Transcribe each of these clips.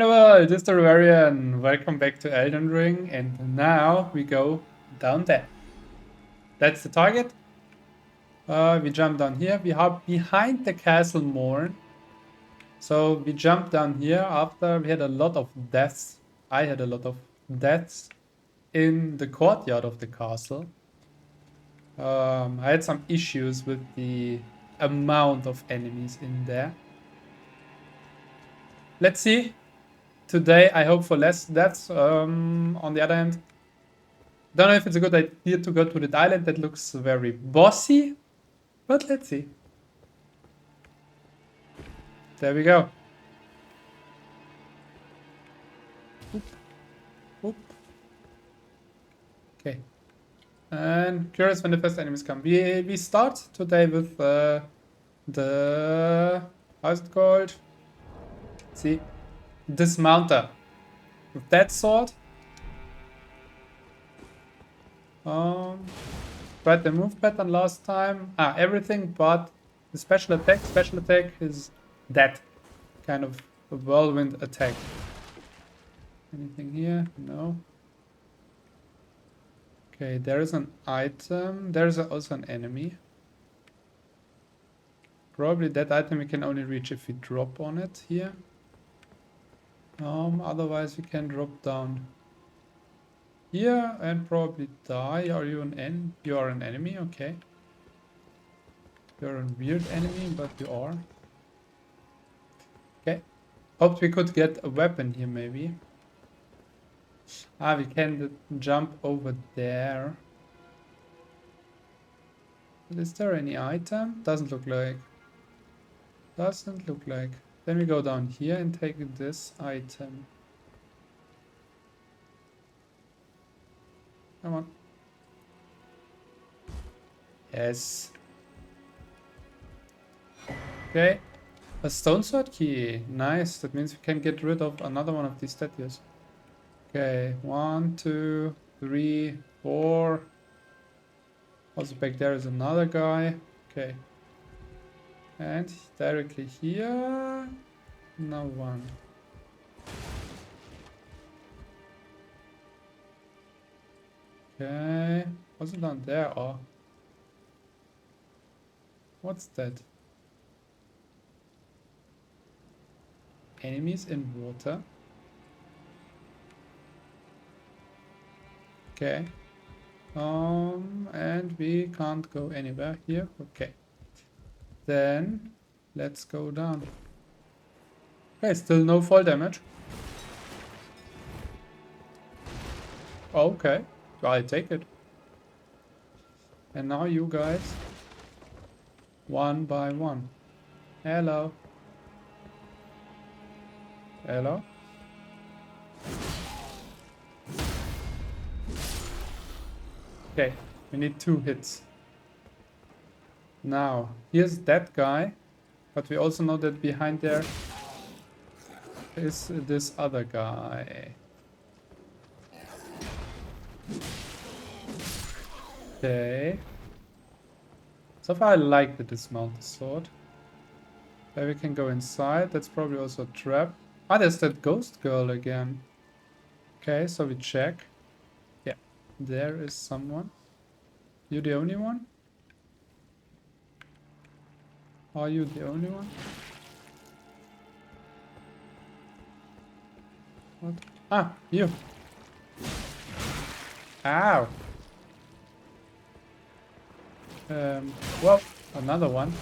Hello, this is the Rovarian. Welcome back to Elden Ring, and now we go down there. That's the target. We jump down here. We are behind the Castle Morne. So we jump down here after we had a lot of deaths. I had a lot of deaths in the courtyard of the castle. I had some issues with the amount of enemies in there. Let's see. Today I hope for less deaths. On the other hand, don't know if it's a good idea to go to the island. That looks very bossy, but let's see. There we go. Oop. Oop. Okay. And curious when the first enemies come. We start today with the how's it called? Let's see, dismounter. With that sword. Tried the move pattern last time. Everything but the special attack. Special attack is that kind of a whirlwind attack. Anything here? No. Okay, there is an item. There's also an enemy. Probably that item we can only reach if we drop on it here. Otherwise we can drop down here and probably die. Are you you are an enemy? Okay. You're a weird enemy, but you are. Okay. Hoped we could get a weapon here maybe. We can jump over there. Is there any item? Doesn't look like. Doesn't look like. Then we go down here and take this item. Come on. Yes. Okay. A stone sword key. Nice. That means we can get rid of another one of these statues. Okay. 1, 2, 3, 4. Also back there is another guy. Okay. And directly here. No one. Okay. What's it down there? Oh. What's that? Enemies in water. Okay. And we can't go anywhere here. Okay. Then let's go down. Okay, still no fall damage. Okay, I'll take it. And now you guys, one by one. Hello. Hello. Okay, we need 2 hits. Now, here's that guy, but we also know that behind there is this other guy. Okay. So far I like the dismounted sword. There we can go inside. That's probably also a trap. There's that ghost girl again. Okay, so we check. Yeah, there is someone. You the only one? Are you the only one? What? You. Ow. Well, another one.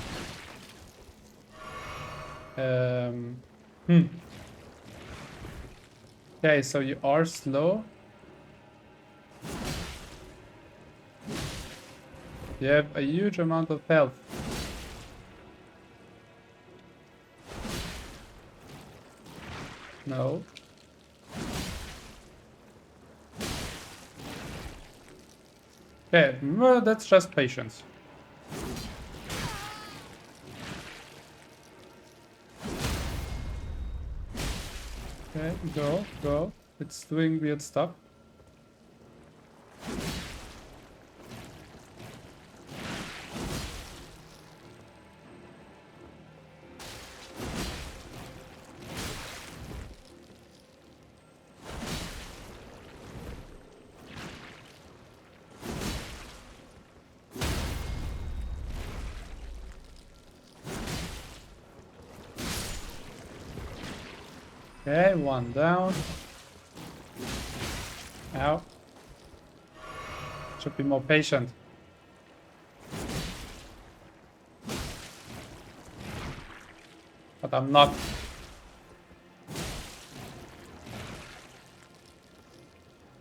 Okay, so you are slow. You have a huge amount of health. No. Okay, well, that's just patience. Okay, go. It's doing weird stuff. Okay, one down. Ow. Should be more patient. But I'm not.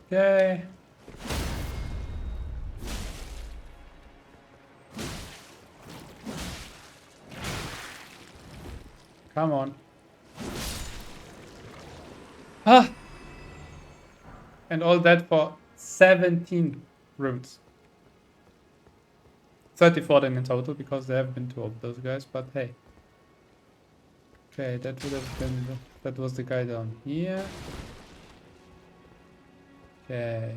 Okay. Come on. Ah! And all that for 17 rooms. 34 then in total, because there have been 2 of those guys, but hey. Okay, that would have been... that was the guy down here. Okay.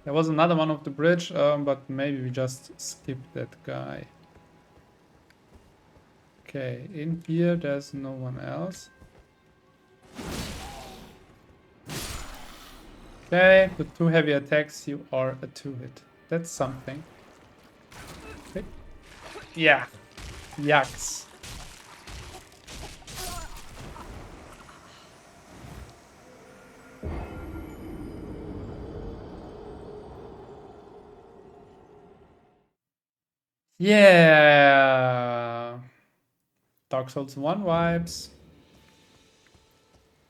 There was another one of the bridge, but maybe we just skipped that guy. Okay, in here there's no one else. Okay, with 2 heavy attacks you are a 2-hit. That's something. Okay. Yeah. Yucks. Yeah. Dark Souls 1 vibes.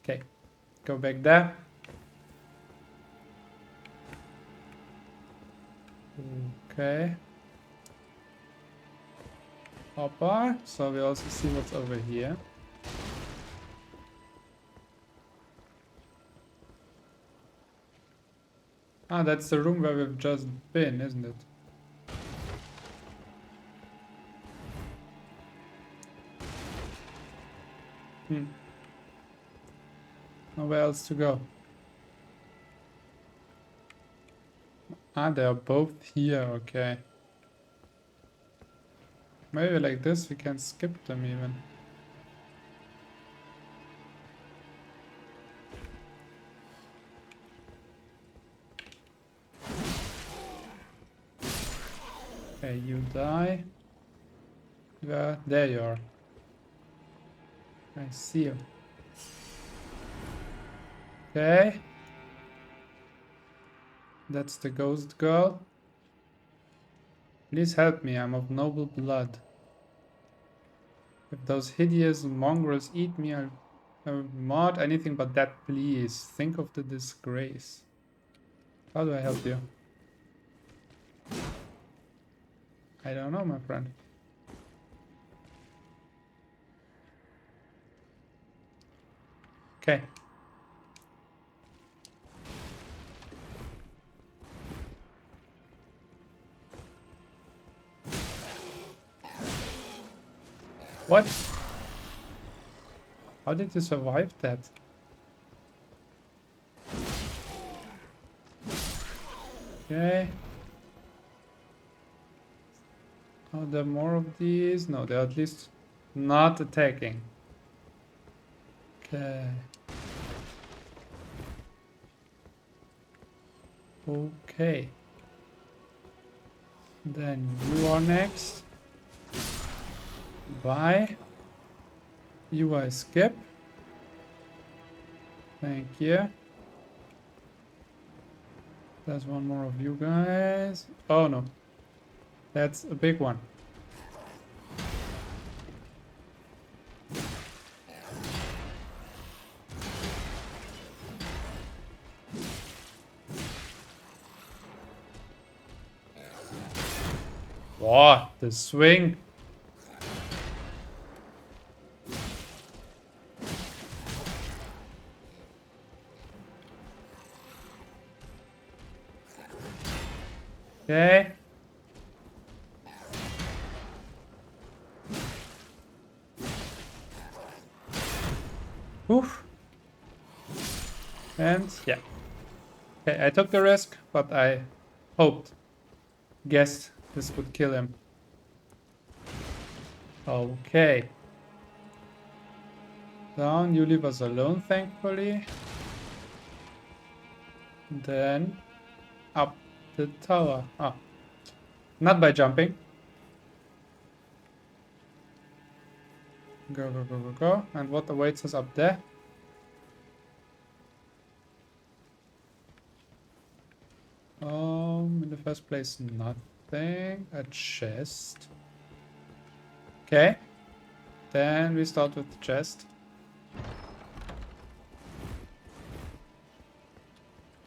Okay, go back there. Okay. Hopper. So we also see what's over here. Ah, that's the room where we've just been, isn't it? Nowhere else to go. Ah, they are both here, okay. Maybe like this we can skip them even. Okay, you die. There you are. I see you. Okay. That's the ghost girl. Please help me, I'm of noble blood. If those hideous mongrels eat me, I will not anything but that, please. Think of the disgrace. How do I help you? I don't know, my friend. Okay. What? How did you survive that? Okay. Are there more of these? No, they're at least not attacking. Okay. Okay. Then you are next. Bye. You I skip. Thank you. There's one more of you guys. Oh no. That's a big one. Wow, the swing. Okay. Oof. And yeah. Okay, I took the risk, but I guessed this would kill him. Okay. Down, you leave us alone, thankfully. Then up the tower. Ah, not by jumping. Go, go, go, go, go. And what awaits us up there? In the first place, nothing. A chest. Okay. Then we start with the chest.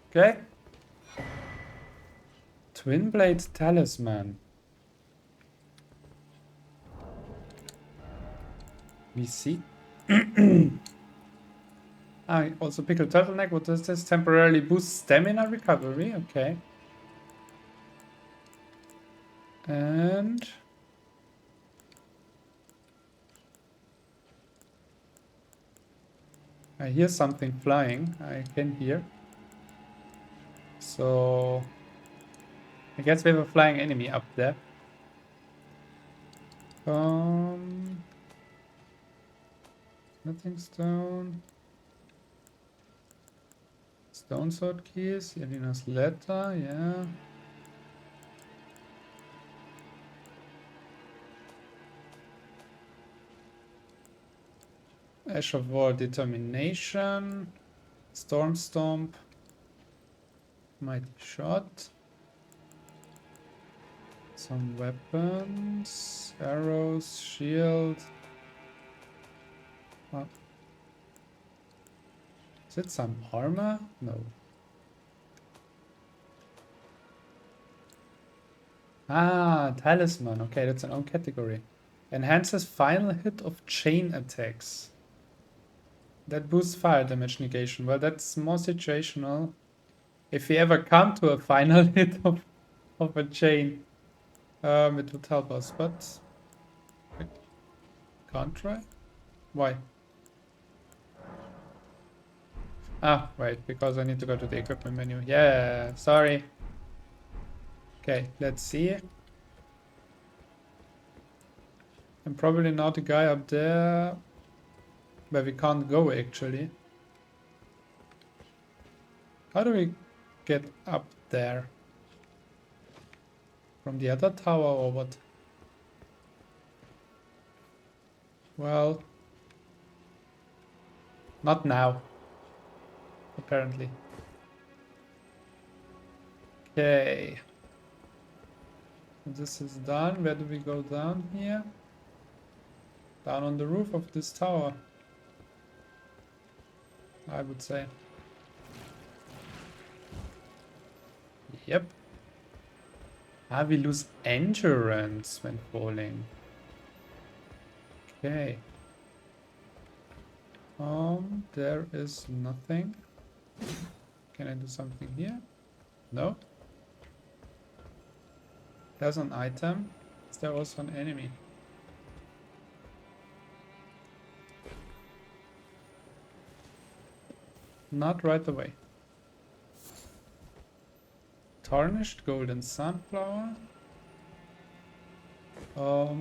Okay. Twin Blade Talisman. We see. Also Pickled Turtleneck. What does this? Temporarily boost stamina recovery. Okay. And I hear something flying. I can hear. So I guess we have a flying enemy up there. Nothing stone. Stone sword keys. Elina's letter. Yeah. Ash of War Determination. Storm Stomp. Mighty Shot. Some weapons. Arrows. Shield. Oh. Is it some armor? No. Ah, talisman. Okay, that's an own category. Enhances final hit of chain attacks. That boosts fire damage negation. Well, that's more situational. If we ever come to a final hit of a chain, it would help us, but I can't try. Why? Ah, wait, because I need to go to the equipment menu. Yeah, sorry. Okay, let's see. I'm probably not the guy up there where we can't go, actually. How do we get up there? From the other tower or what? Well, not now, apparently. Okay. This is done. Where do we go down here? Down on the roof of this tower, I would say. Yep. Ah, we lose endurance when falling. Okay. There is nothing. Can I do something here? No. There's an item. Is there also an enemy? Not right away. Tarnished golden sunflower. Oh.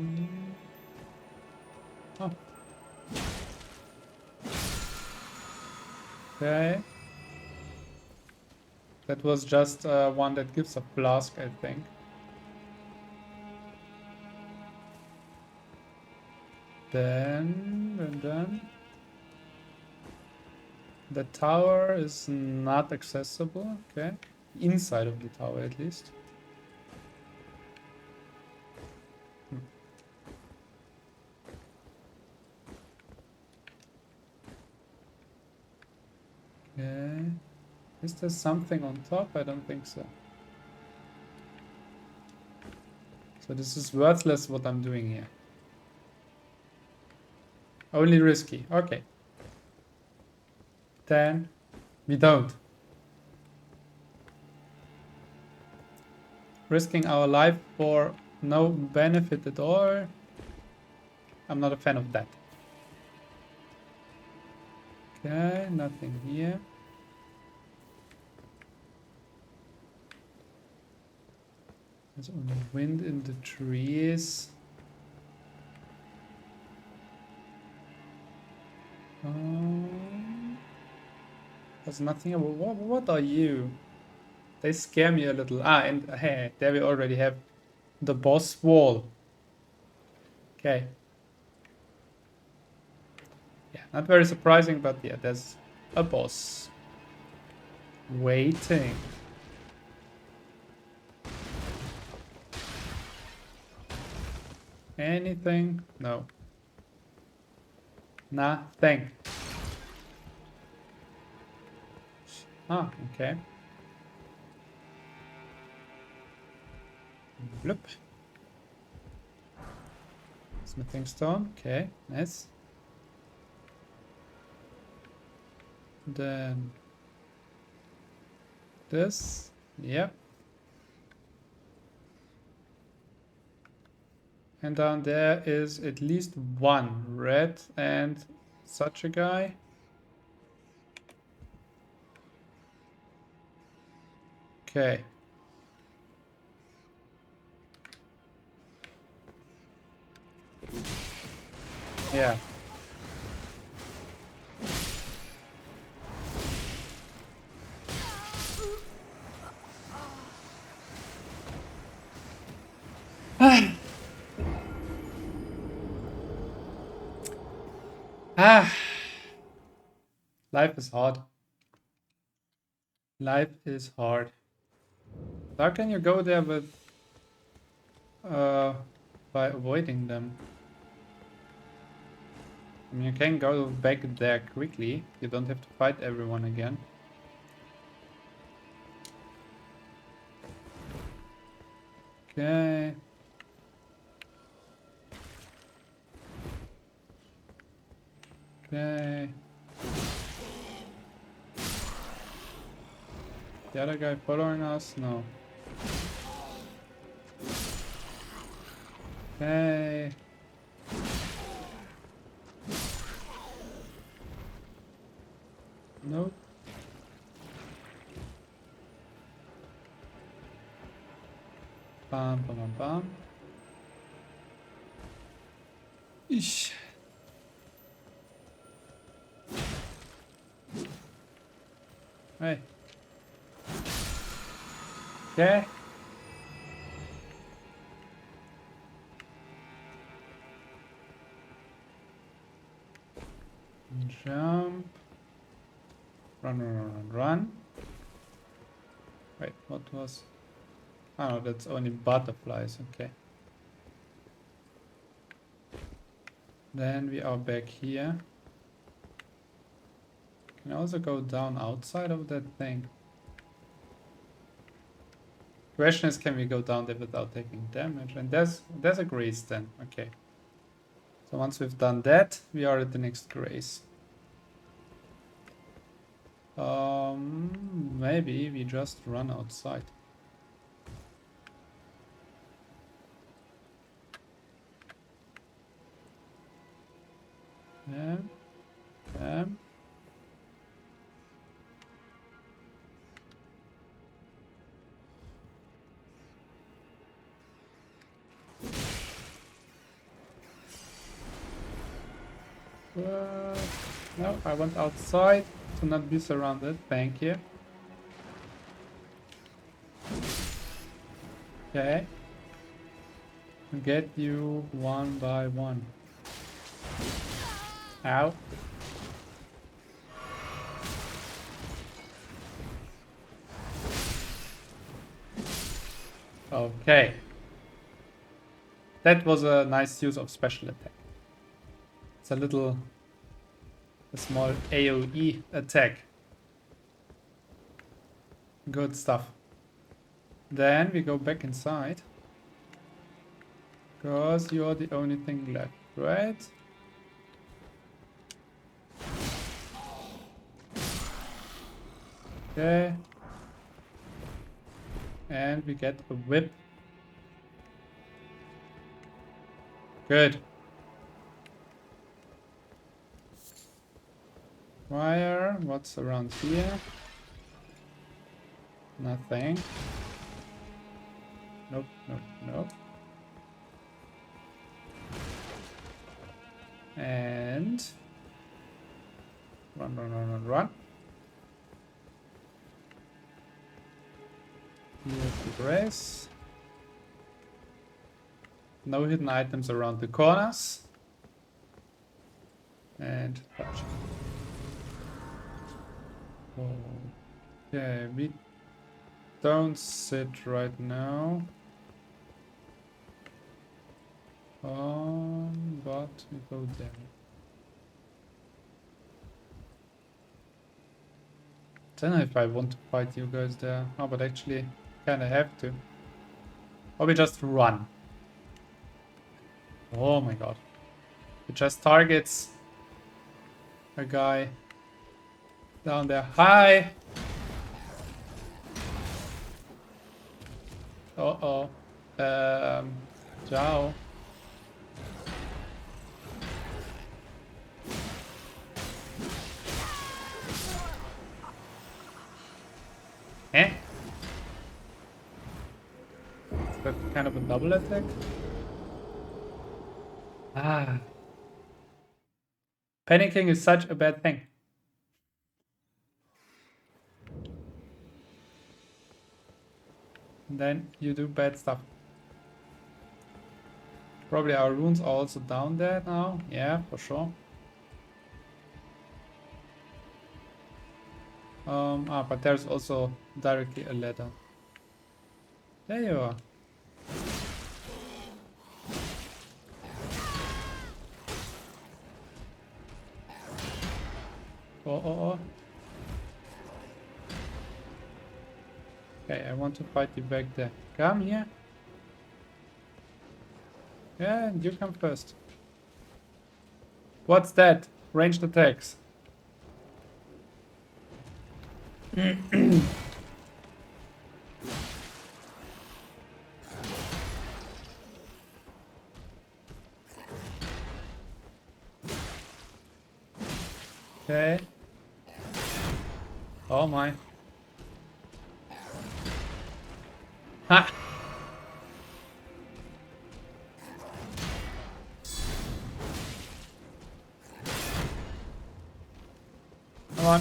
Okay. That was just one that gives a flask, I think. Then the tower is not accessible. Okay, inside of the tower at least. Okay, is there something on top? I don't think so. So this is worthless what I'm doing here. Only risky. Okay. Then we don't. Risking our life for no benefit at all. I'm not a fan of that. Okay, nothing here. There's only wind in the trees. There's nothing. What are you? They scare me a little. Ah, and hey, there we already have the boss wall. Okay. Not very surprising, but yeah, there's a boss waiting. Anything? No. Nothing. Ah, okay. Bloop. Smithing stone. Okay, nice. Then this. Yep. And down there is at least one red and such a guy. Okay. Yeah. Ah. Life is hard. Life is hard. How can you go there with by avoiding them? I mean, you can go back there quickly. You don't have to fight everyone again. Okay. Okay. The other guy following us? No. Okay. Nope. Bam, bam, bam, bam. Ish. Hey. Okay. Jump. Run, run, run, run, run. Wait, what was... Oh, that's only butterflies, okay. Then we are back here. Can also go down outside of that thing. Question is, can we go down there without taking damage? And there's a grace then, okay. So once we've done that, we are at the next grace. Maybe we just run outside. Yeah. Yeah. No, I went outside to not be surrounded. Thank you. Okay. Get you one by one. Ow. Okay. That was a nice use of special attack. It's a small AoE attack. Good stuff. Then we go back inside. Because you're the only thing left, right? Okay. And we get a whip. Good. Wire. What's around here? Nothing. Nope, nope, nope. And run, run, run, run, run. Here's the grace. No hidden items around the corners. And touch. Okay, we don't sit right now. But we go there. Don't know if I want to fight you guys there. Oh, but actually, kinda have to. Or we just run. Oh my god. It just targets a guy down there. Hi! Uh-oh. Ciao. Eh? Is that kind of a double attack? Ah. Panicking is such a bad thing. And then you do bad stuff. Probably our runes are also down there now. Yeah, for sure. But there's also directly a ladder. There you are. Oh. Okay, I want to fight you back there. Come here. Yeah, and you come first. What's that? Ranged attacks. Okay. Oh my. Ha! Come on.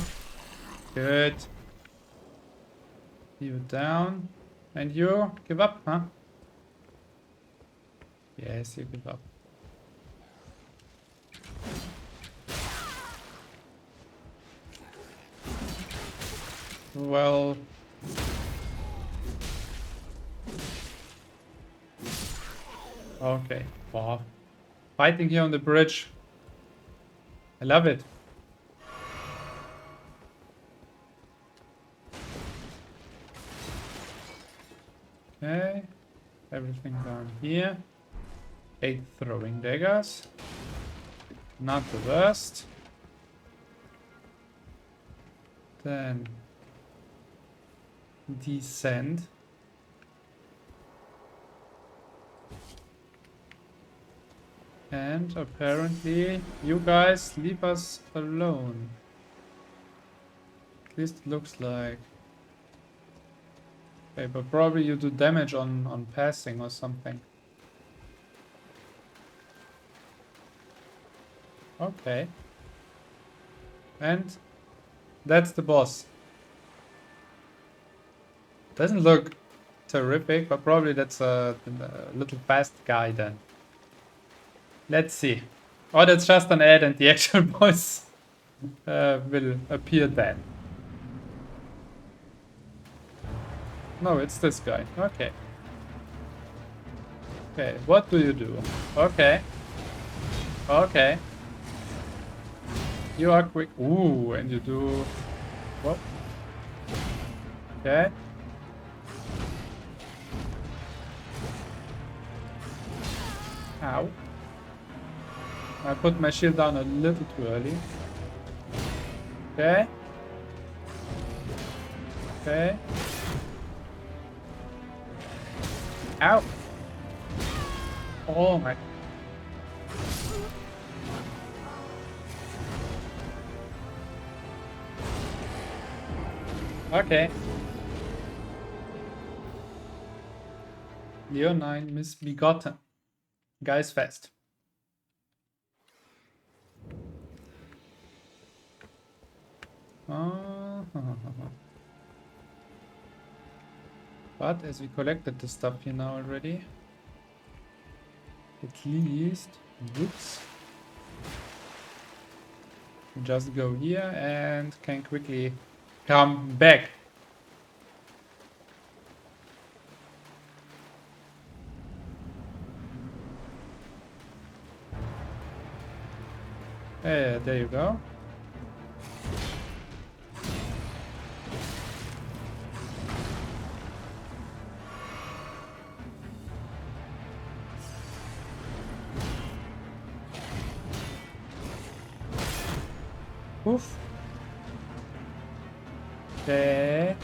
Good. You down. And you give up, huh? Yes, you give up. Well... Okay. Wow. Fighting here on the bridge. I love it. Okay. Everything down here. 8 throwing daggers. Not the worst. Then descend. And apparently you guys leave us alone. At least it looks like. Okay, but probably you do damage on passing or something. Okay. And that's the boss. Doesn't look terrific, but probably that's a little fast guy then. Let's see. Oh, that's just an ad and the actual boss will appear then. No, it's this guy. Okay. Okay, what do you do? Okay. Okay. You are quick. Ooh, and you do... What? Okay. Ow. I put my shield down a little too early. Okay. Okay. Ow. Oh my. Okay. Leonine Misbegotten. Guys fast. But as we collected the stuff here now already, at least, whoops, just go here and can quickly come back. Yeah, there you go. Oof. Okay.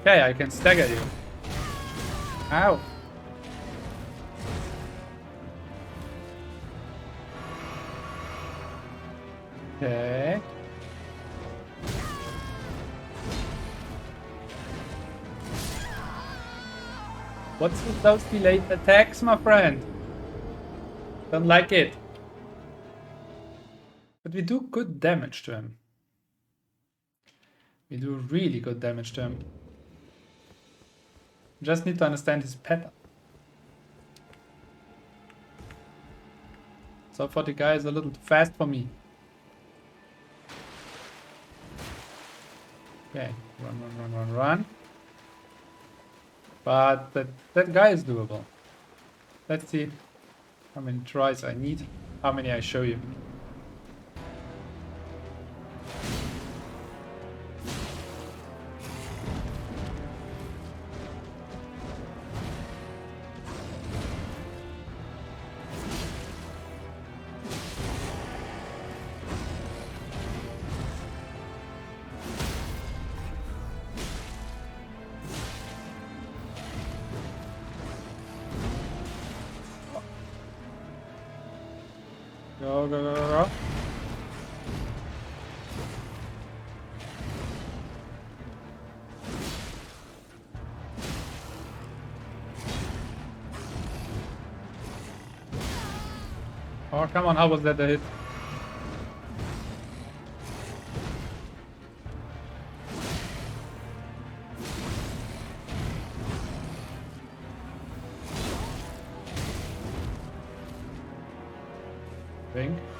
Okay, I can stagger you. Ow. Okay. What's with those delayed attacks, my friend? Don't like it. But we do good damage to him. We do really good damage to him. Just need to understand his pattern. So far the guy is a little too fast for me. Okay, run. But that guy is doable. Let's see how many tries I need, how many I show you. Go. Oh, come on, how was that a hit?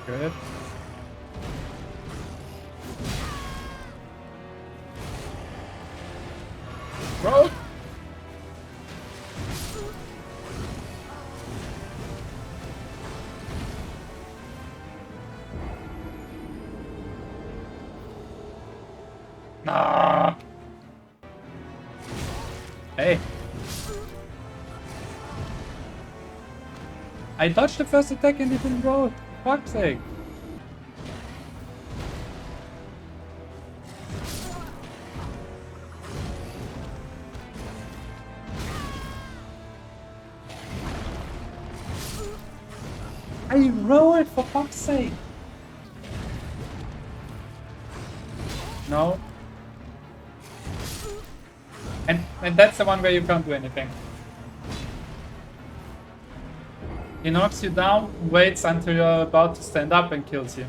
Good. Bro! Nah. Hey. I dodged the first attack and it didn't go. Fuck's sake. I rolled for fuck's sake. No. And that's the one where you can't do anything. He knocks you down, waits until you're about to stand up and kills you.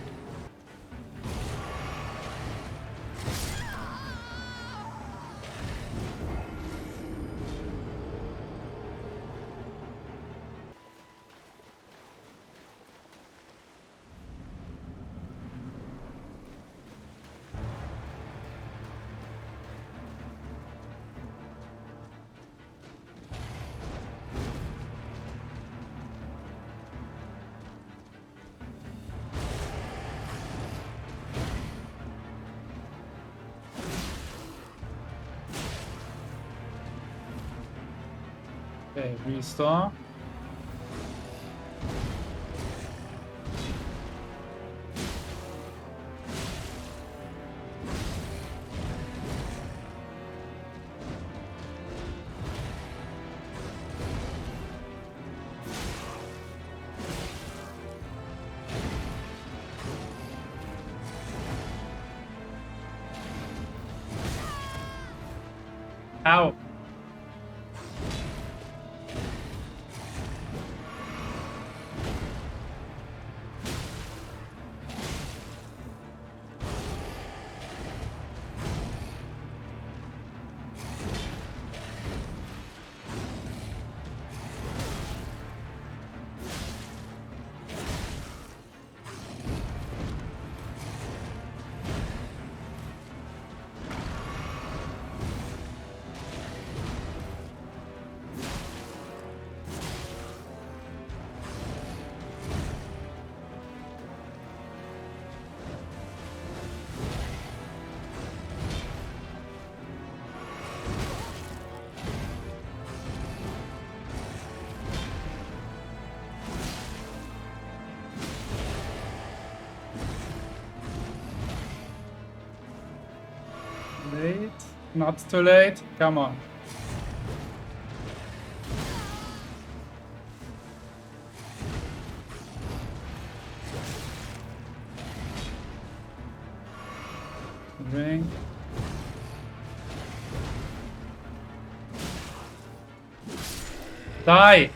Okay, restore. Ow. Late. Not too late. Come on. Drink. Die!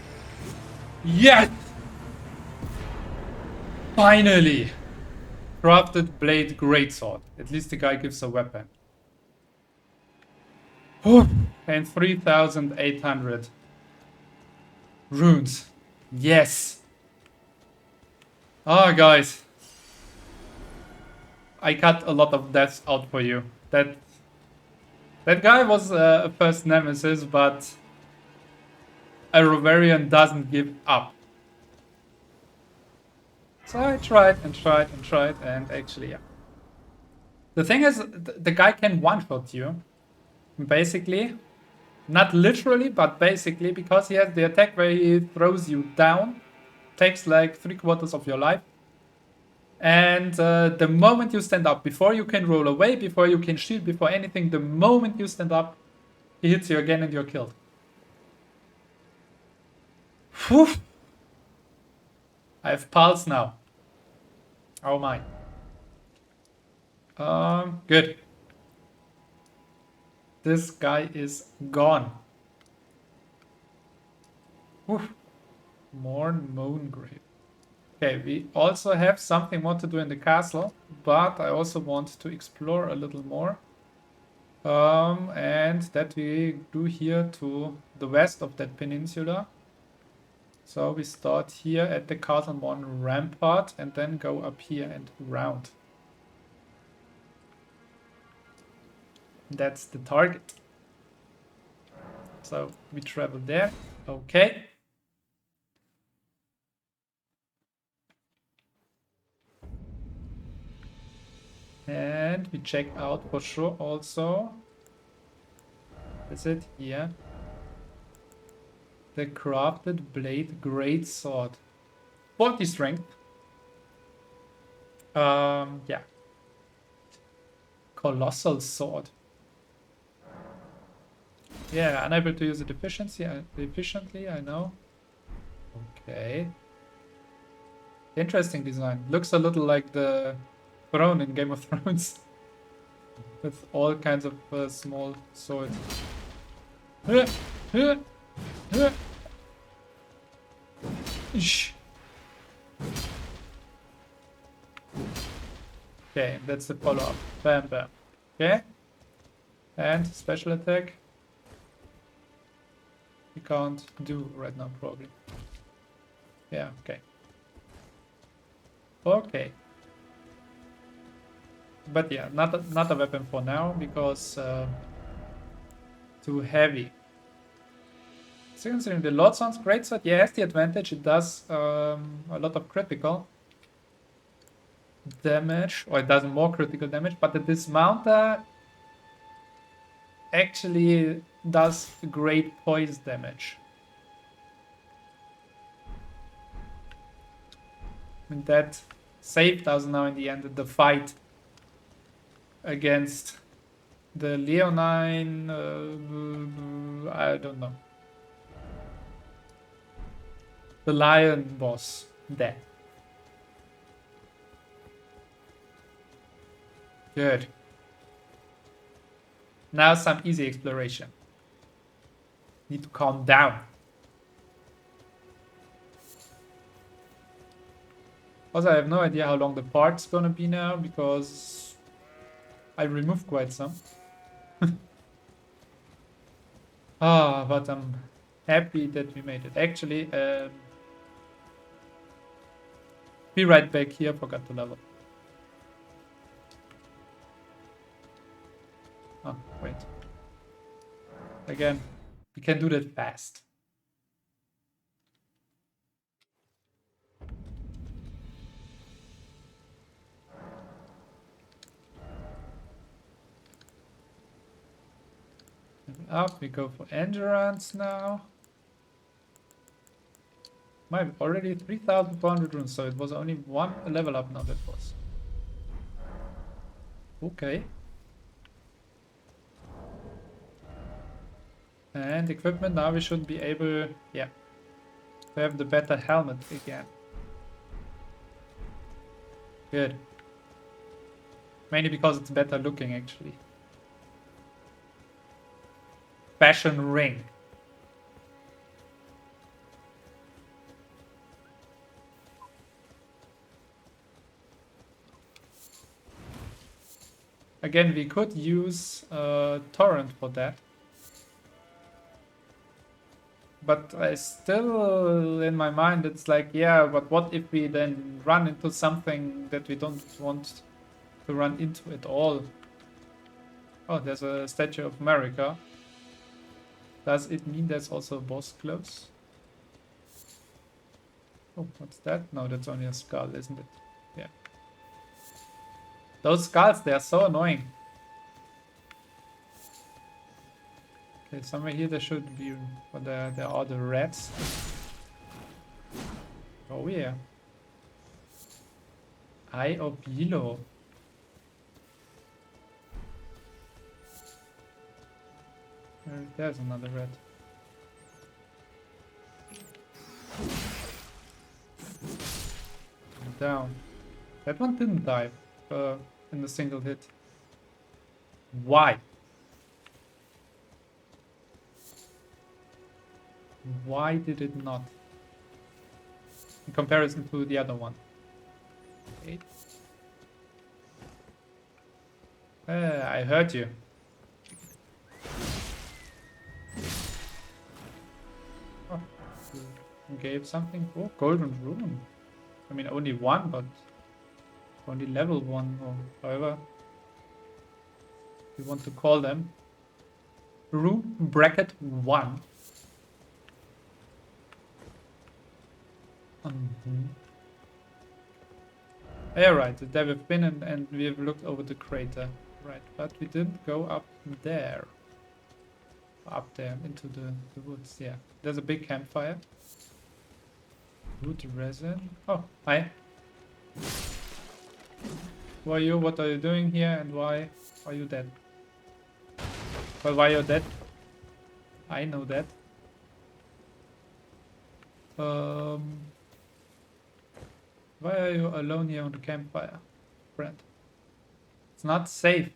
Yes! Finally! Crafted blade greatsword. At least the guy gives a weapon. And 3,800 runes. Yes! Ah, guys. I cut a lot of deaths out for you. That guy was a first nemesis, but a Rovarian doesn't give up. So I tried and tried and tried, and actually, yeah. The thing is, the guy can one-shot you. Basically. Not literally, but basically, because he has the attack where he throws you down. Takes like 3/4 of your life. And the moment you stand up, before you can roll away, before you can shield, before anything, the moment you stand up, he hits you again and you're killed. Whew. I have pulse now. Oh my. Good. This guy is gone. Whew. Morne Moongrave. Okay, we also have something more to do in the castle, but I also want to explore a little more. And that we do here to the west of that peninsula. So we start here at the Castle Morne rampart and then go up here and round. That's the target. So we travel there. Okay. And we check out for sure also. Is it here? The crafted blade greatsword. 40 strength. Yeah. Colossal sword. Yeah, unable to use it efficiently, I know. Okay. Interesting design. Looks a little like the throne in Game of Thrones. With all kinds of small swords. Okay, that's the follow-up. Bam, bam. Okay. And special attack. We can't do right now, probably. Yeah, okay. Okay. But yeah, not a weapon for now, because too heavy. So considering the Lord sounds great, so yeah, it has the advantage, it does a lot of critical damage, or it does more critical damage, but the dismounter actually does great poise damage. And that saved us now in the end of the fight against the Leonine, I don't know. The lion boss there. Good. Now some easy exploration. Need to calm down. Also, I have no idea how long the part's gonna be now, because I removed quite some. But I'm happy that we made it. Actually, be right back here, forgot to level. Oh, wait. Again, we can do that fast. Up, we go for endurance now. My, already 3,400 runes, so it was only one level up now, that was. Okay. And equipment, now we should be able, yeah, to have the better helmet again. Good. Mainly because it's better looking, actually. Fashion ring. Again, we could use torrent for that. But I still, in my mind, it's like, yeah, but what if we then run into something that we don't want to run into at all? Oh, there's a Statue of America. Does it mean there's also a boss close? Oh, what's that? No, that's only a skull, isn't it? Yeah. Those skulls, they are so annoying. Okay, somewhere here there should be, but there are the rats. Oh yeah. Eye of Yellow. There's another rat. Down. That one didn't die in a single hit. Why? Why did it not? In comparison to the other one. Okay. I heard you. Oh, you gave something? Oh, golden rune. I mean, only one, but only level 1, or however you want to call them. Rune bracket 1. Yeah, right, there we've been and we've looked over the crater. Right, but we didn't go up there. Up there, into the woods, yeah. There's a big campfire. Wood resin. Oh, hi. Who are you? What are you doing here? And why are you dead? Well, why you're dead? I know that. Why are you alone here on the campfire, friend? It's not safe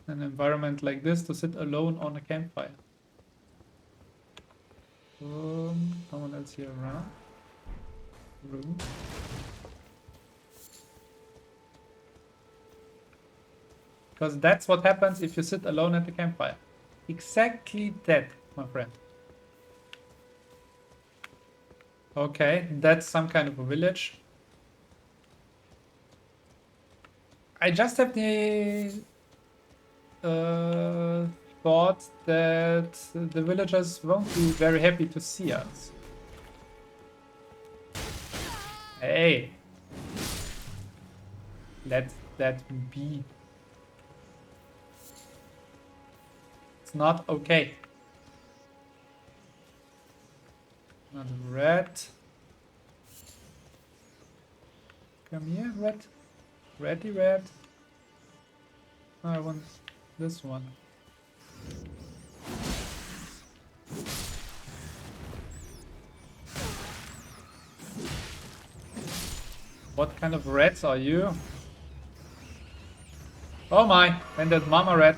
in an environment like this to sit alone on a campfire. Someone else here around. Room. Because that's what happens if you sit alone at the campfire. Exactly that, my friend. Okay, that's some kind of a village. I just have the thought that the villagers won't be very happy to see us. Hey! Let that be. It's not okay. Not rat. Come here, rat. Ratty rat. Oh, I want this one. What kind of rats are you? Oh my, and that mama rat.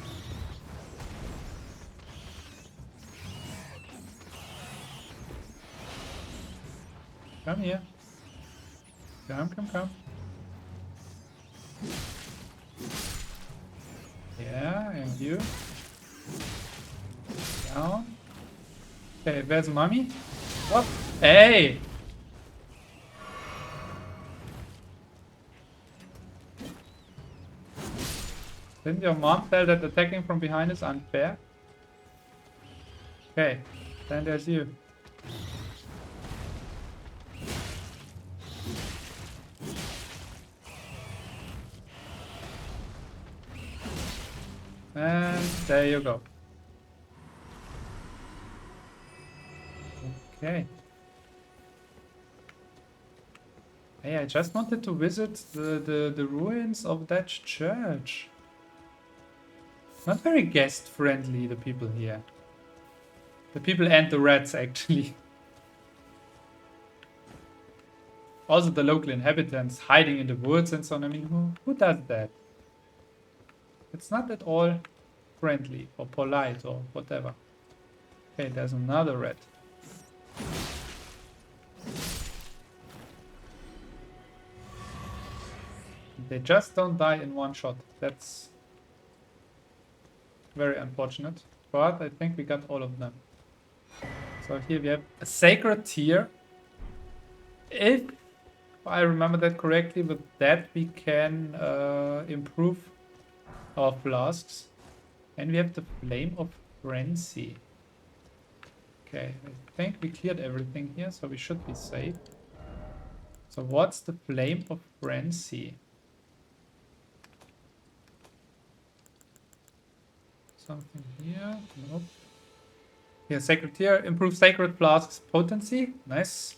Come here. Come. Yeah, and you. Down. Okay, where's mommy? What? Hey! Didn't your mom tell that attacking from behind is unfair? Okay, then there's you. And there you go. Okay. Hey, I just wanted to visit the ruins of that church. Not very guest friendly, the people here. The people and the rats, actually. Also the local inhabitants hiding in the woods and so on. I mean, who does that? It's not at all friendly or polite or whatever. Okay, there's another rat. They just don't die in one shot. That's very unfortunate. But I think we got all of them. So here we have a sacred tier. If I remember that correctly, with that we can improve our flasks. And we have the Flame of Frenzy. Okay, I think we cleared everything here, so we should be safe. So what's the Flame of Frenzy? Something here? Nope. Here, Sacred Tier. Improve Sacred Flasks potency. Nice.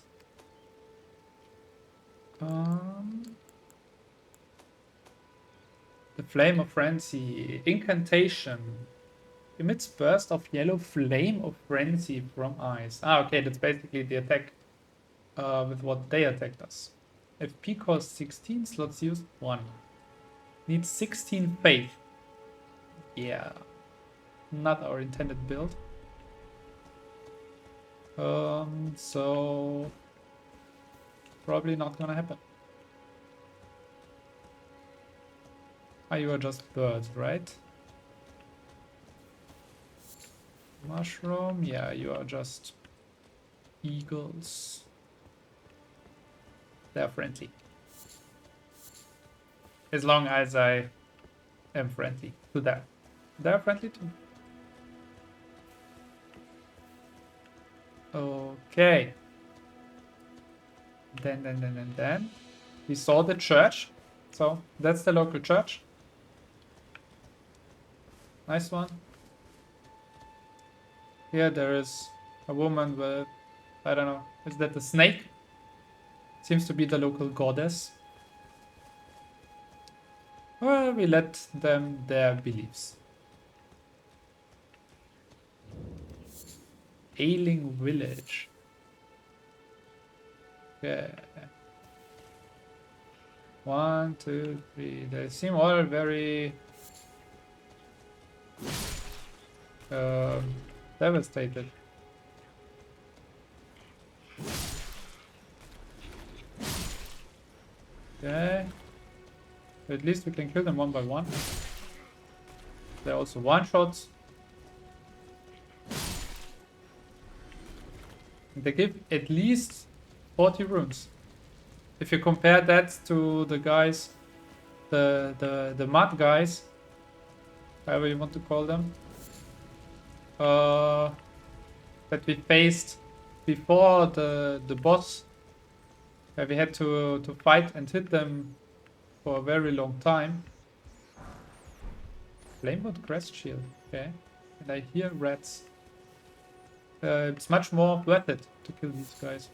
The Flame of Frenzy. Incantation. Emits burst of yellow flame of frenzy from eyes. Ah, okay, that's basically the attack with what they attacked us. FP costs 16, slots used 1. Needs 16 faith. Yeah. Not our intended build. So probably not gonna happen. Ah, you are just birds, right? Mushroom, yeah, you are just eagles. They're friendly. As long as I am friendly to them. They're friendly too. Okay. Then we saw the church. So that's the local church. Nice one. Here there is a woman with, I don't know, is that the snake? Seems to be the local goddess. Well, we let them their beliefs. Ailing village. Okay. 1, 2, 3. They seem all very devastated. Okay. At least we can kill them one by one. They're also one-shots. They give at least 40 runes. If you compare that to the guys, the mud guys, however you want to call them, that we faced before the boss, where we had to fight and hit them for a very long time. Flamewood crest shield, okay. And I hear rats. It's much more worth it to kill these guys.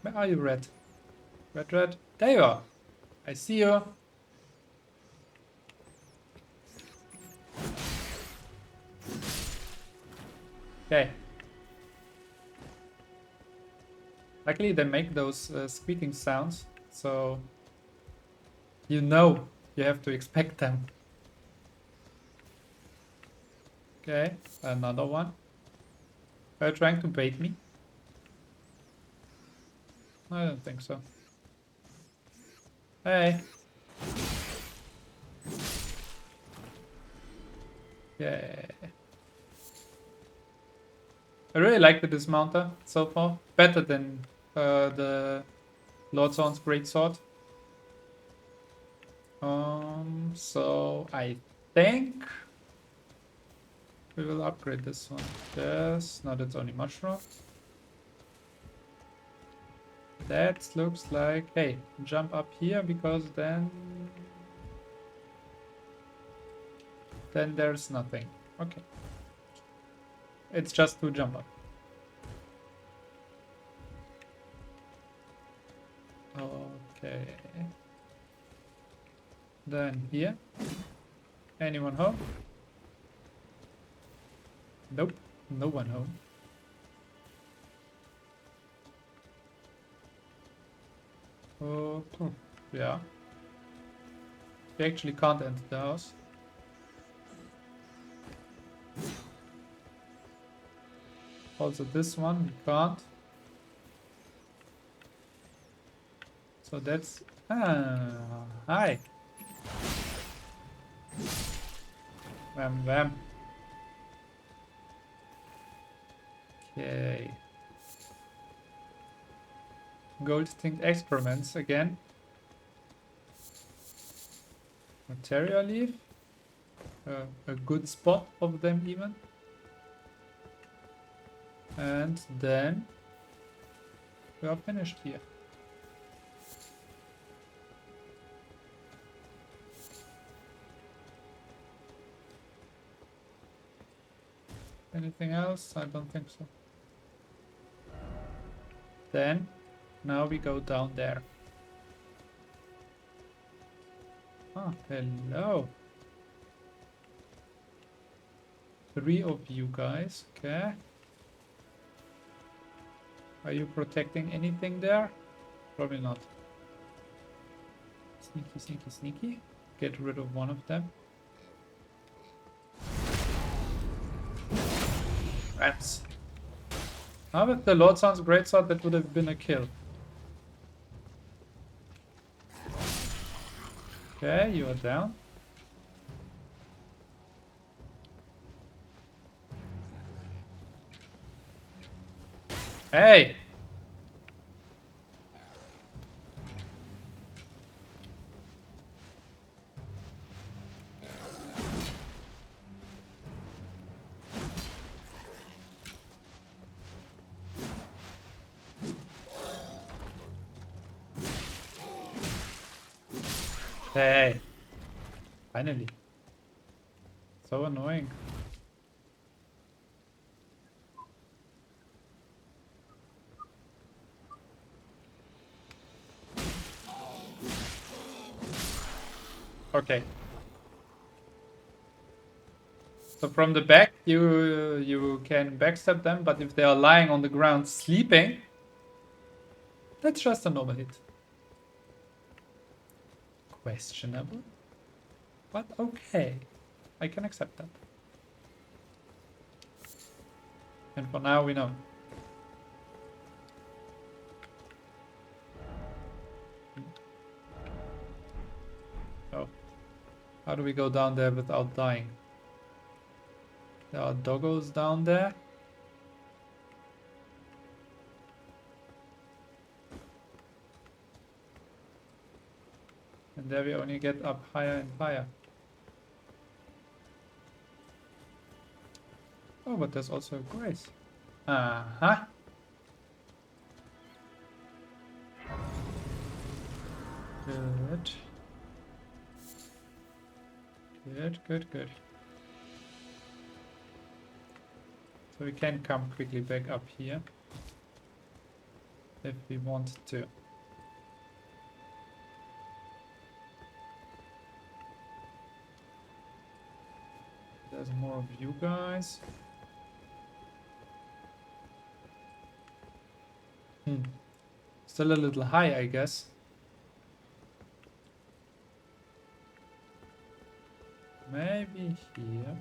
Where are you, rat? Rat? There you are. I see you. Okay. Luckily they make those squeaking sounds, so you know you have to expect them. Okay, another one. Are you trying to bait me? I don't think so. Hey. Yeah. I really like the dismounter so far. Better than the Lord Zorn's Greatsword. So I think we will upgrade this one. Yes, no, that's only mushroom. That looks like, hey, jump up here because then there's nothing. Okay. It's just to jump up. Okay. Then here. Anyone home? Nope, no one home. Oh, yeah. We actually can't enter the house. Also this one we can't. So that's... hi. Wham wham. Okay. Gold tinct excrements again. Materia leaf. A good spot of them even. And then we are finished here. Anything else? I don't think so. Then, now we go down there. Ah, hello. 3 of you guys, okay. Are you protecting anything there? Probably not. Sneaky, sneaky, sneaky. Get rid of one of them. Rats. Ah, but the Lord sounds great, so that would have been a kill. Okay, you are down. Hey! Hey! Finally. So annoying. Okay. So from the back you can backstab them, but if they are lying on the ground sleeping, that's just a normal hit. Questionable. But okay. I can accept that. And for now we know. Oh. How do we go down there without dying? There are doggos down there. And there we only get up higher and higher. Oh, but there's also a grace. Uh-huh. Good. Good, good, good. So we can come quickly back up here. If we want to. There's more of you guys. Still a little high, I guess. Maybe here.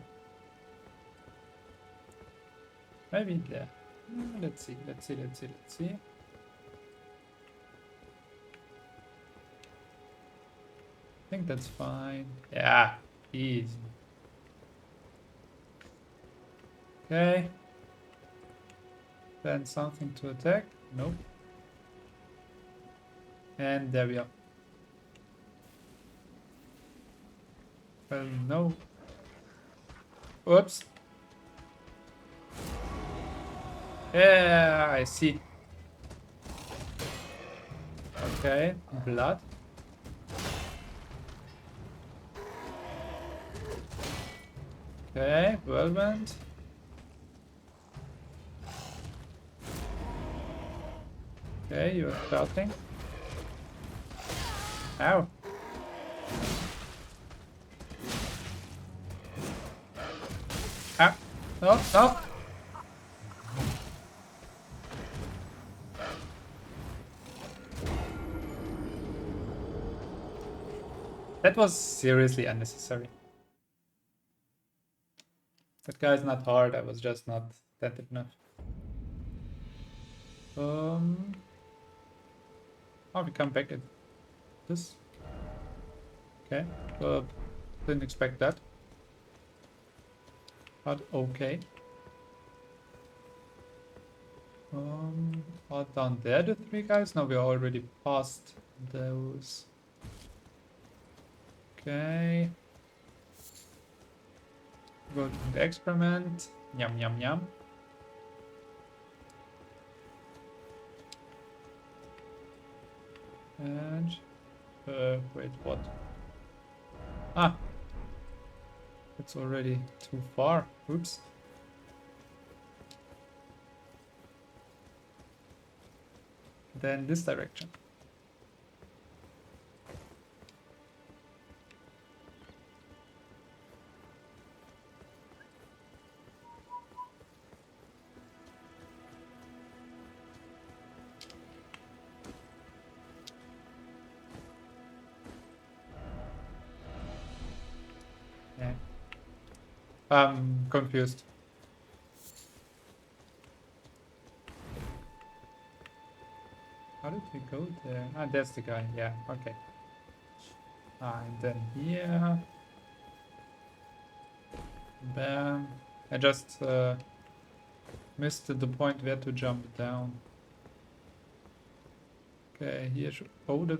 Maybe there. Let's see, let's see, let's see, let's see. I think that's fine. Yeah, easy. Okay. Then something to attack. Nope. And there we are. Well, no. Oops. Yeah, I see. Okay, blood. Okay, whirlwind. Okay, you're starting. Ow. Ah! No, no! That was seriously unnecessary. That guy's not hard, I was just not attentive enough. Oh, we come back at this. Okay, didn't expect that. But okay. Are down there the three guys? No, we're already past those. Okay. Go to the experiment. Yum, yum, yum. And... wait, what? Ah! It's already too far. Oops. Then this direction. Yeah. I'm confused. How did we go there? Ah, there's the guy. Yeah, okay. Ah, and then here. Bam. I just missed the point where to jump down. Okay, here should... Oh, the...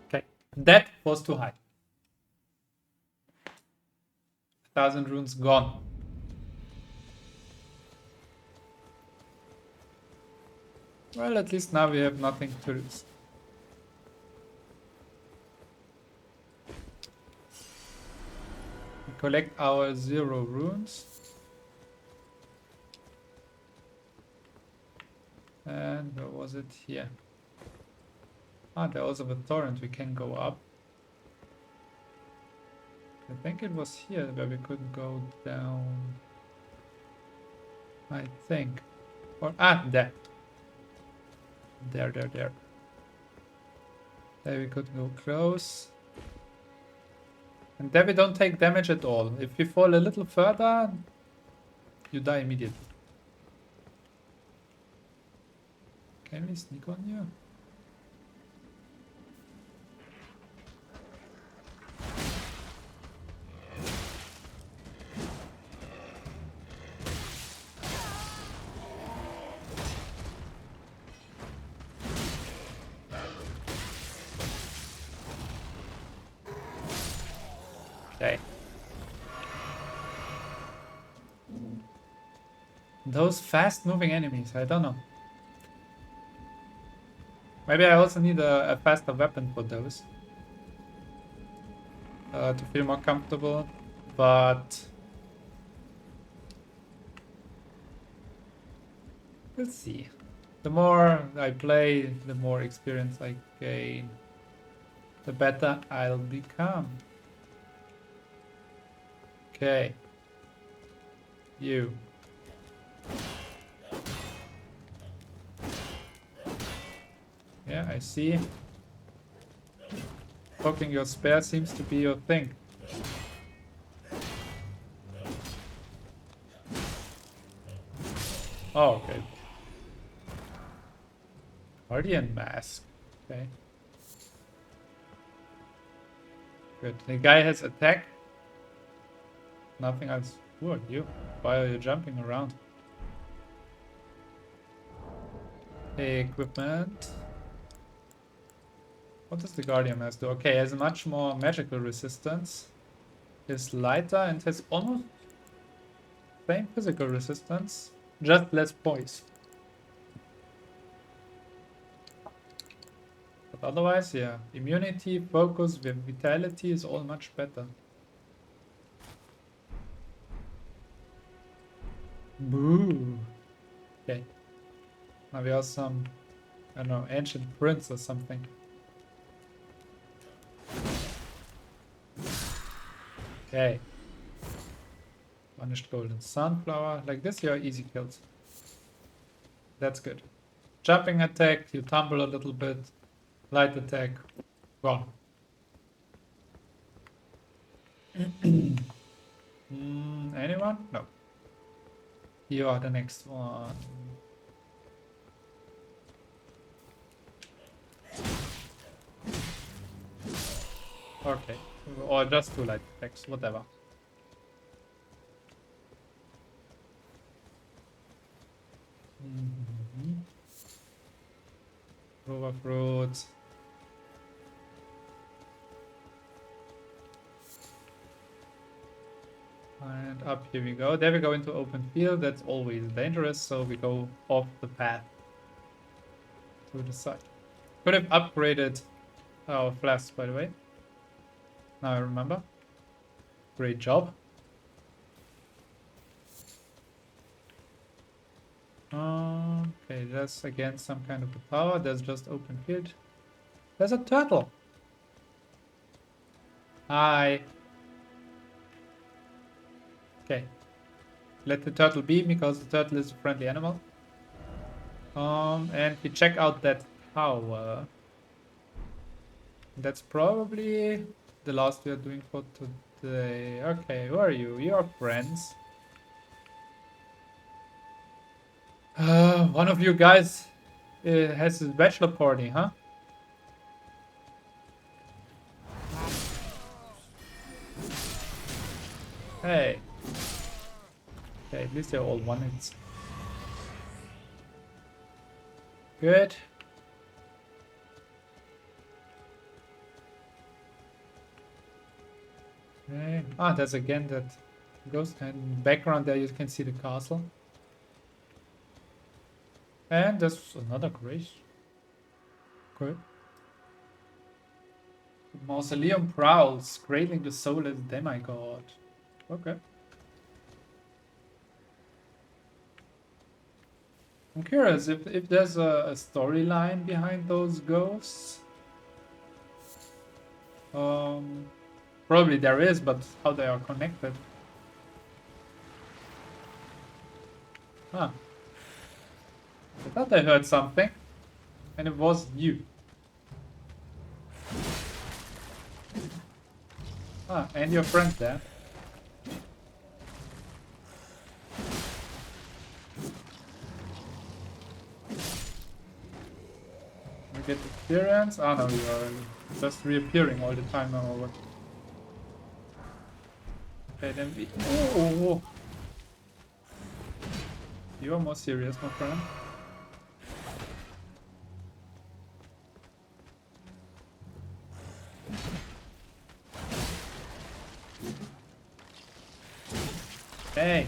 Okay, that was too high. 1,000 runes gone. Well, at least now we have nothing to lose. We collect our 0 runes. And where was it? Here. Ah, there was a torrent. We can go up. I think it was here where we could go down. I think. Or, ah, there. There. There we could go close. And there we don't take damage at all. If we fall a little further, you die immediately. Can we sneak on you? Okay. Those fast-moving enemies, I don't know. Maybe I also need a faster weapon for those. To feel more comfortable, but... Let's see. The more I play, the more experience I gain, the better I'll become. Okay. You. Yeah, I see. Poking your spear seems to be your thing. Oh, okay. Guardian mask. Okay. Good. The guy has attack. Nothing else. Who are you? Why are you jumping around? Equipment. What does the Guardian mask do? Okay, has much more magical resistance. Is lighter and has almost same physical resistance, just less poise. But otherwise, yeah, immunity, focus, vitality is all much better. Boo. Okay. Now we have some, I don't know, ancient prince or something. Okay. Vanished golden sunflower. Like this, you're easy kills. That's good. Jumping attack, you tumble a little bit. Light attack, gone. Anyone? No. You are the next one. Okay. Or just 2 light attacks, whatever. Rover fruit. And up here we go. There we go into open field. That's always dangerous, so we go off the path to the side. Could have upgraded our flasks, by the way. Now I remember. Great job. Okay, that's again some kind of a tower. There's just open field. There's a turtle. Hi. Okay. Let the turtle be, because the turtle is a friendly animal. And we check out that tower. That's probably the last we are doing for today. Okay, who are you? You're friends. One of you guys has his bachelor party, huh? Hey. Okay, at least they're all one hits. Good. Okay. Ah, that's again that ghost, and background there you can see the castle. And there's another grace. Good. The mausoleum prowls, cradling the soul as demigod. Okay. I'm curious if there's a storyline behind those ghosts. Probably there is, but how they are connected. Huh. I thought I heard something, and it was you. Ah, and your friend there. We get experience. Ah, no, you are just reappearing all the time now. Or what? Okay, then we. Oh! You are more serious, my friend. Hey!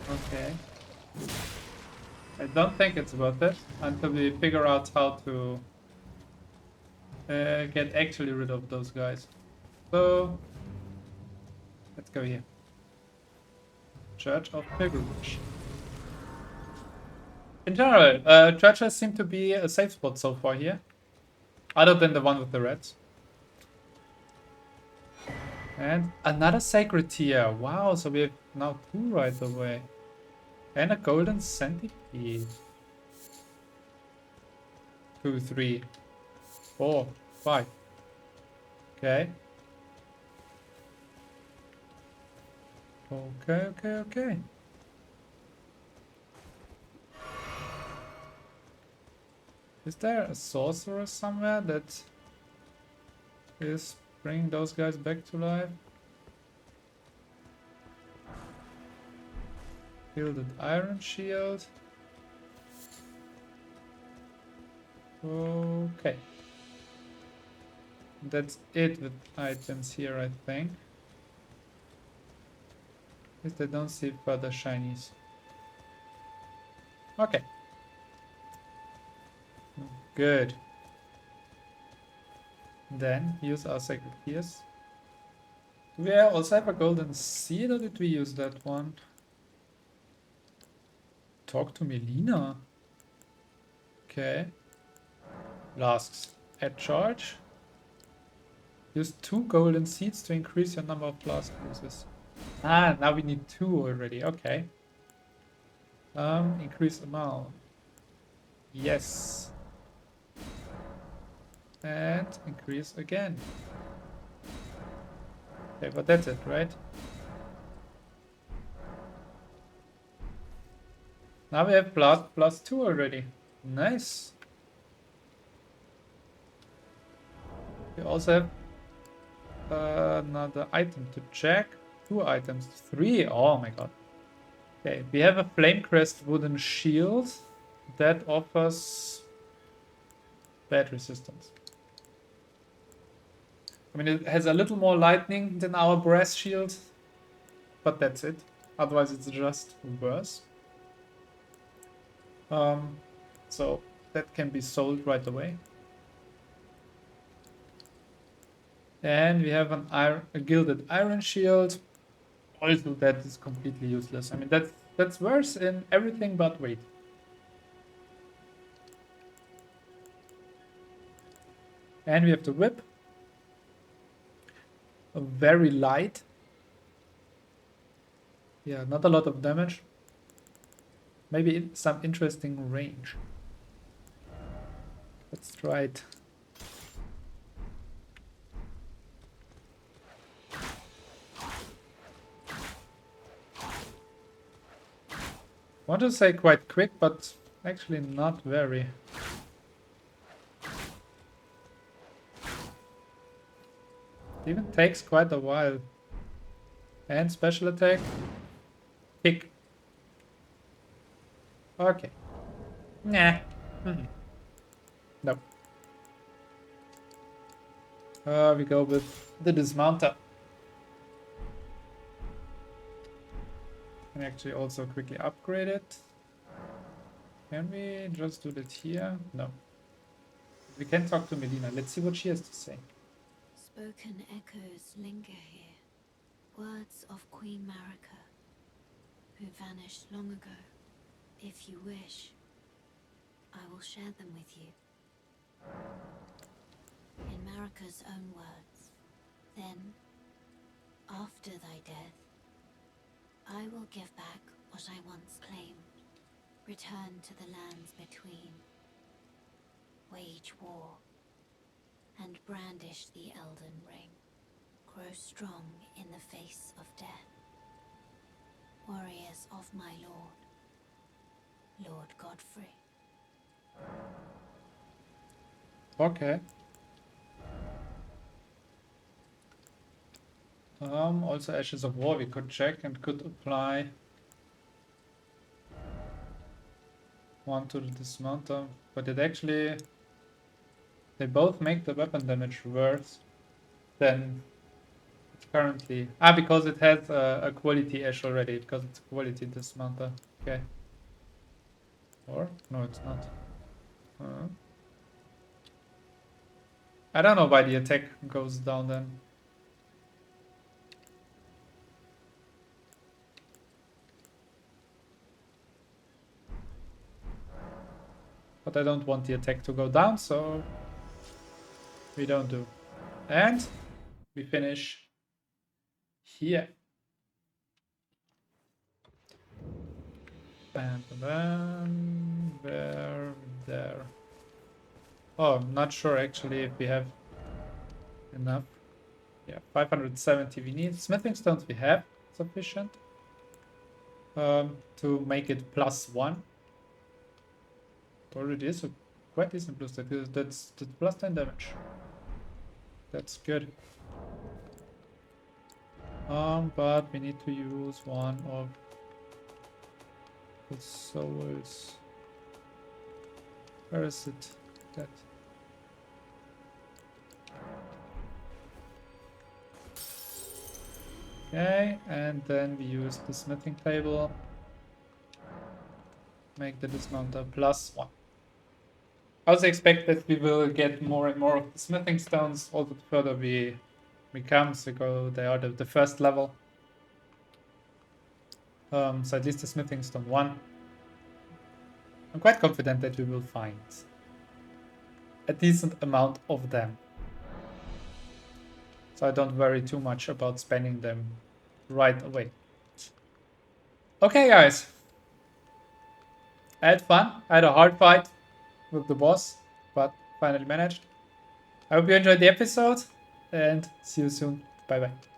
Okay. I don't think it's worth it until we figure out how to get actually rid of those guys. So, let's go here. Church of Pilgrimage. In general, churches seem to be a safe spot so far here. Other than the one with the rats. And another sacred tier. Wow, so we have now 2 right away. And a golden centipede. 2, 3, 4, 5. Okay. Okay. Is there a sorcerer somewhere that is bringing those guys back to life? Gilded iron shield. Okay. That's it with items here, I think. At least I don't see further shinies. Okay. Good. Then use our sacred gears. Do we also have a golden seed, or did we use that one? Talk to Melina. Okay. Flasks. At charge. Use 2 golden seeds to increase your number of flask uses. Ah, now we need 2 already. Okay. Increase amount. Yes. And increase again. Okay, but that's it, right? Now we have plus 2 already. Nice. We also have another item to check. 2 items. 3. Oh my god. Okay, we have a Flame Crest wooden shield that offers bad resistance. I mean, it has a little more lightning than our brass shield, but that's it. Otherwise, it's just worse. So that can be sold right away. And we have a gilded iron shield. Also, that is completely useless. I mean, that's worse in everything but weight. And we have the whip. Very light. Yeah, not a lot of damage. Maybe some interesting range. Let's try it. I want to say quite quick, but actually not very. It even takes quite a while. And special attack. Kick. Okay. Nah. Nope. We go with the dismounter. Can actually also quickly upgrade it. Can we just do that here? No. We can talk to Melina. Let's see what she has to say. Spoken echoes linger here. Words of Queen Marika, who vanished long ago. If you wish, I will share them with you. In Marika's own words, then, after thy death, I will give back what I once claimed, return to the lands between, wage war, and brandish the Elden ring, grow strong in the face of death. Warriors of my lord, Lord Godfrey. Okay. Also Ashes of War we could check and could apply one to the dismounter, but it actually, they both make the weapon damage worse than it's currently. Ah, because it has a quality ash already, because it's a quality dismounter. Okay. Or? No, it's not. I don't know why the attack goes down then. But I don't want the attack to go down, so we don't do. And we finish here. Bam, bam, there. Oh, I'm not sure actually if we have enough. Yeah, 570 we need. Smithing stones we have sufficient to make it +1. Already is a quite decent boost. That's plus 10 damage. That's good. But we need to use one of the souls. Where is it? That. Okay, and then we use the smithing table. Make the dismounter +1. I also expect that we will get more and more of the smithing stones all the further we come, so they are the first level. So at least the smithing stone 1. I'm quite confident that we will find a decent amount of them. So I don't worry too much about spending them right away. Okay, guys. I had fun. I had a hard fight with the boss, but finally managed. I hope you enjoyed the episode, and see you soon. Bye bye.